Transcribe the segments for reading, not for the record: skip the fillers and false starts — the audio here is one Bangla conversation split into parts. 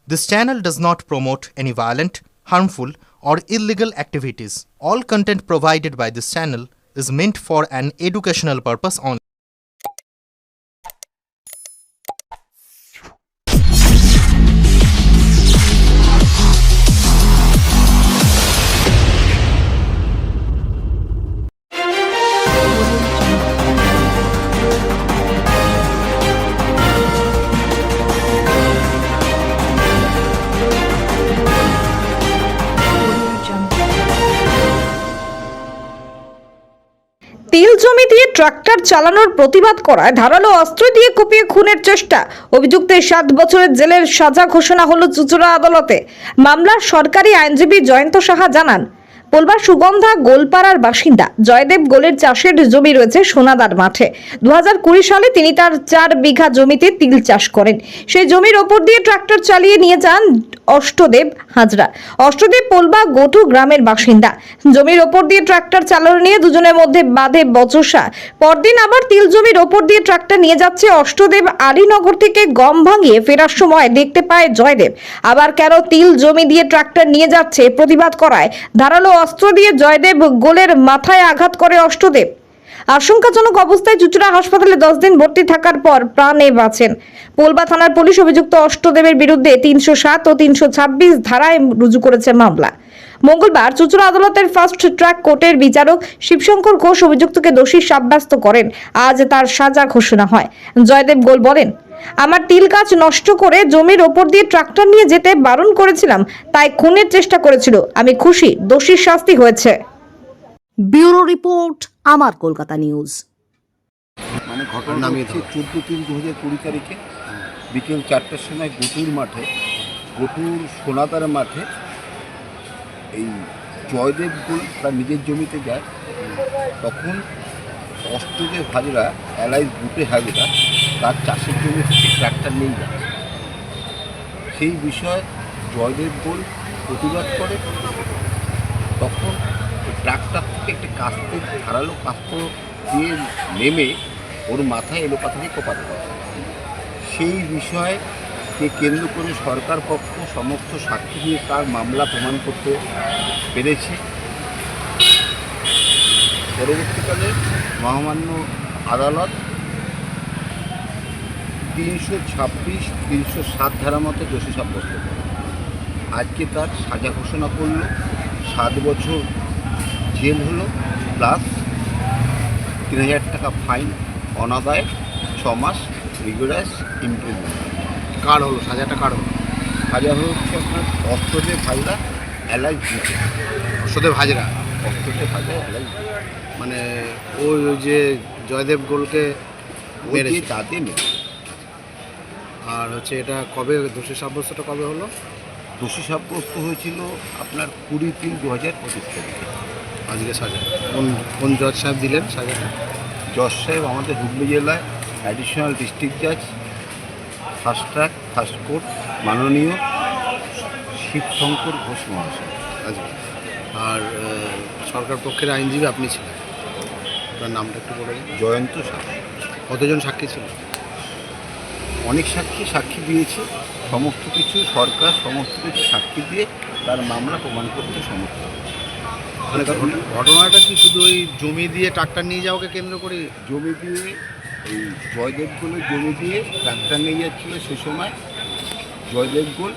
This channel does not promote any violent, harmful, or illegal activities. All content provided by this channel is meant for an educational purpose only. তিল জমি দিয়ে ট্রাক্টর চালানোর প্রতিবাদ করায় ধারালো অস্ত্র দিয়ে কুপিয়ে খুনের চেষ্টা। অভিযুক্তের 7 বছরের জেলের সাজা ঘোষণা হলো চুঁচুড়া আদালতে। মামলার সরকারি আইনজীবী জয়ন্ত সাহা জানান, পোলবার সুগন্ধা গোলপাড়ার বাসিন্দা জয়দেব গোলের চাষের জমি রয়েছে সোনাদার মাঠে। 2020 সালে তিনি তার 4 বিঘা জমিতে তিল চাষ করেন। সেই জমির ওপর দিয়ে ট্রাক্টর চালিয়ে নিয়ে যান অষ্টদেব হাজরা। অষ্টদেব পোলবা গোটু গ্রামের বাসিন্দা। জমির ওপর দিয়ে ট্রাক্টর চালানো নিয়ে দুজনের মধ্যে বাধে বচসা। পরদিন আবার তিল জমির ওপর দিয়ে ট্রাক্টর নিয়ে যাচ্ছে অষ্টদেব। আলীনগর থেকে গম ভাঙিয়ে ফেরার সময় দেখতে পায় জয়দেব। আবার কেন তিল জমি দিয়ে ট্রাক্টর নিয়ে যাচ্ছে প্রতিবাদ করায় ধারালো অস্ত্র দিয়ে জয়দেব গোলের মাথায় আঘাত করে অষ্টদেব। আশঙ্কাজনক অবস্থায় চুঁচুড়া হাসপাতালে 10 দিন ভর্তি থাকার পর প্রাণে বাঁচেন। পোলবা থানার পুলিশ অভিযুক্ত অষ্টদেবের বিরুদ্ধে 307 ও 326 ধারায় রুজু করেছে মামলা। মঙ্গলবার চুঁচুড়া আদালতের ফাস্ট ট্র্যাক কোর্টের বিচারক শিবশঙ্কর ঘোষ অভিযুক্তকে দোষী সাব্যস্ত করেন। আজ তার সাজা ঘোষণা হয়। জয়দেব গোল বলেন, আমার তিল গাছ নষ্ট করে জমির ওপর দিয়ে ট্রাক্টর নিয়ে যেতে বারণ করেছিলাম, তাই খুনের চেষ্টা করেছিল। আমি খুশি, দোষীর শাস্তি হয়েছে। ব্যুরো রিপোর্ট, আমার কলকাতা নিউজ। মানে ঘটনা হচ্ছে 14/3/2020 তারিখে বিকেল 4টার সময় গোটুর সোনাদার মাঠে এই জয়দেব গোল তার নিজের জমিতে যায়। তখন অষ্টদেব হাজরা এলাইজ বুটে হাজরা তার চাষের জমি থেকে ট্রাক্টর নিয়ে যায়। সেই বিষয়ে জয়দেব গোল প্রতিবাদ করে। তখন ট্রাক্টর থেকে একটি কাস্তে ধারালো কাস্ত দিয়ে নেমে ওর মাথায় এলোপাথারি কোপাতে হয়। সেই বিষয়কে কেন্দ্র করে সরকার পক্ষ সমস্ত সাক্ষী দিয়ে তার মামলা প্রমাণ করতে পেরেছে। পরবর্তীকালে মহামান্য আদালত 326, 307 ধারা মতো দোষী সাব্যস্ত করে আজকে তার সাজা ঘোষণা করল। 7 বছর জেল হলো, প্লাস 3000 টাকা ফাইন, অনাদায় 6 মাস রিগুলার ইমপ্রিজমেন্ট। কার হলো সাজাটা? কার হলো? সাজা হচ্ছে আপনার অষ্টদেব হাজরা এলাইজ বুটে। অষ্টদেব হাজরা অষ্টদেব হাজরা এলাইজ মানে ওই যে জয়দেব গোলকে মেরেছে তাতে নেই। আর হচ্ছে এটা কবে দোষী সাব্যস্তটা কবে হলো? দোষী সাব্যস্ত হয়েছিল আপনার 20/3/2025 তারিখে। আজকে সাজা কোন জজ সাহেব দিলেন সাজাটা? জজ সাহেব আমাদের হুগলি জেলায় অ্যাডিশনাল ডিস্ট্রিক্ট জাজ ফার্স্ট ট্র্যাক ফার্স্ট কোর্ট মাননীয় শিবশঙ্কর ঘোষ মহাশয়। আজকে আর সরকার পক্ষের আইনজীবী আপনি ছিলেন, আপনার নামটা একটু বলে দিন। জয়ন্ত সাহা। কতজন সাক্ষী ছিল? অনেক সাক্ষী দিয়েছে। সমস্ত কিছু সরকার সমস্ত কিছু সাক্ষী দিয়ে তার মামলা প্রমাণ করতে সমর্থ হয়েছে। মানে ঘটনাটা কি শুধু ওই জমি দিয়ে ট্রাক্টর নিয়ে যাওয়াকে কেন্দ্র করে? জমি দিয়ে এই জয়দেব গোলের জমি দিয়ে ট্রাক্টর নিয়ে যাচ্ছিল। সে সময় জয়দেব গোল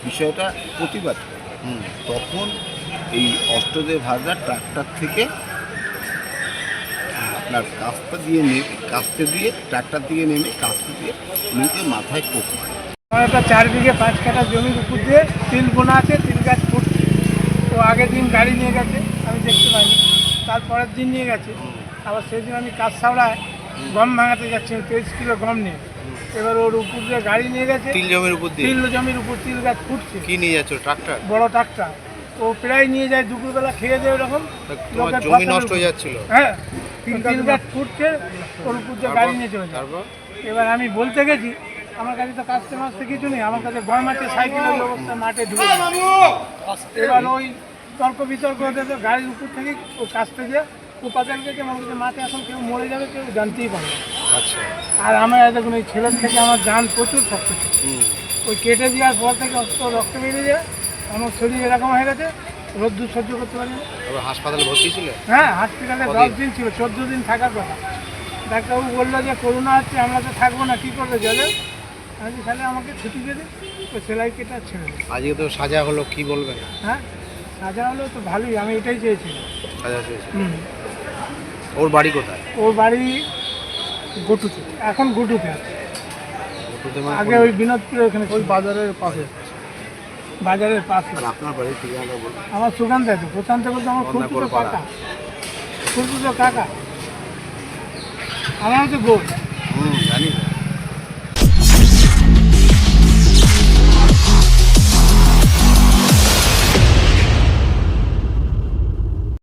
বিষয়টা প্রতিবাদ করে। তখন এই অষ্টদেব হাজরা ট্রাক্টর থেকে আপনার কাস্তে দিয়ে ট্রাক্টর দিয়ে নেমে কাস্তে দিয়ে নিতে মাথায় কোপ মারে। আমার একটা 4 বিঘে 5 কাঠা জমির উপর দিয়ে তিল বোনা আছে, তিল গাছ ফুটছে। তো আগের দিন গাড়ি নিয়ে গেছে, আমি দেখতে পাইনি। তারপরের দিন নিয়ে গেছে। আবার সেই দিন আমি কাজ সাবড়ায় গম ভাঙাতে যাচ্ছি 23 কিলো গম নিয়ে। এবার ওর উপর দিয়ে গাড়ি নিয়ে গেছে, তিল জমির উপর দিয়ে? তিল জমির উপর তিল গাছ ফুটছে। কি নিয়ে যাচ্ছ? ট্রাক্টর? বড় ট্রাক্টর। ও প্রায় নিয়ে যায়, দুপুরবেলা খেয়ে দেয় ওরকম। তোমার জমি নষ্ট হয়ে যাচ্ছিল? হ্যাঁ, তিল গাছ ফুটছে, ওর উপর দিয়ে গাড়ি নিয়ে চলে যায়। তারপর এবার আমি বলতে গেছি, আমার কাছে তো কাস্তে মাসতে কিছু নেই, আমার কাছে গয় মাঠে সাইকেলের ব্যবস্থা মাঠে ঢুকে। এবার ওই তর্ক বিতর্ক হতে তো গাড়ির উপর থেকে ও কাস্তে দিয়ে উপাদান গেছে। আমার কাছে মাঠে এখন কেউ মরে যাবে কেউ জানতেই পারবে। আচ্ছা। আর আমার দেখুন এই ছেলের থেকে আমার জান প্রচুর শক্ত। ওই কেটে দেওয়ার পর থেকে অত রক্ত বেরিয়ে যায়, আমার শরীর এরকম হয়ে গেছে, রোদ্দুর সহ্য করতে পারি না। তারপর হাসপাতালে ভর্তি ছিল? হ্যাঁ, হসপিটালে কদিন? 10 দিন ছিল, 14 দিন থাকার কথা। ডাক্তারবাবু বললো যে করোনা হচ্ছে, আমরা তো থাকবো না, কী করবে জলে। আমি বলছি, তাহলে আমাকে ছুটি দিয়ে দিন, ওই সেলাই কেটে আর ছেড়ে দিন। আজকে তো সাজা হলো, কি বলবেন? হ্যাঁ, সাজা হলো তো ভালোই, আমি এটাই চেয়েছিলাম। সাজা হয়েছে। হুম। ওর বাড়ি কোথায়? ওর বাড়ি গটুতে, এখন গটুতে আছে। গটুতে মানে আগে ওই বিনোদপুরে ওখানে ওই বাজারের পাশে, বাজারের পাশে। আর আপনার বাড়ি ঠিকানা বলুন। আমার সুকান্ত আছে, প্রশান্ত বলতে আমার খুব কাকা, খুব কাকা, আমার হচ্ছে বোন।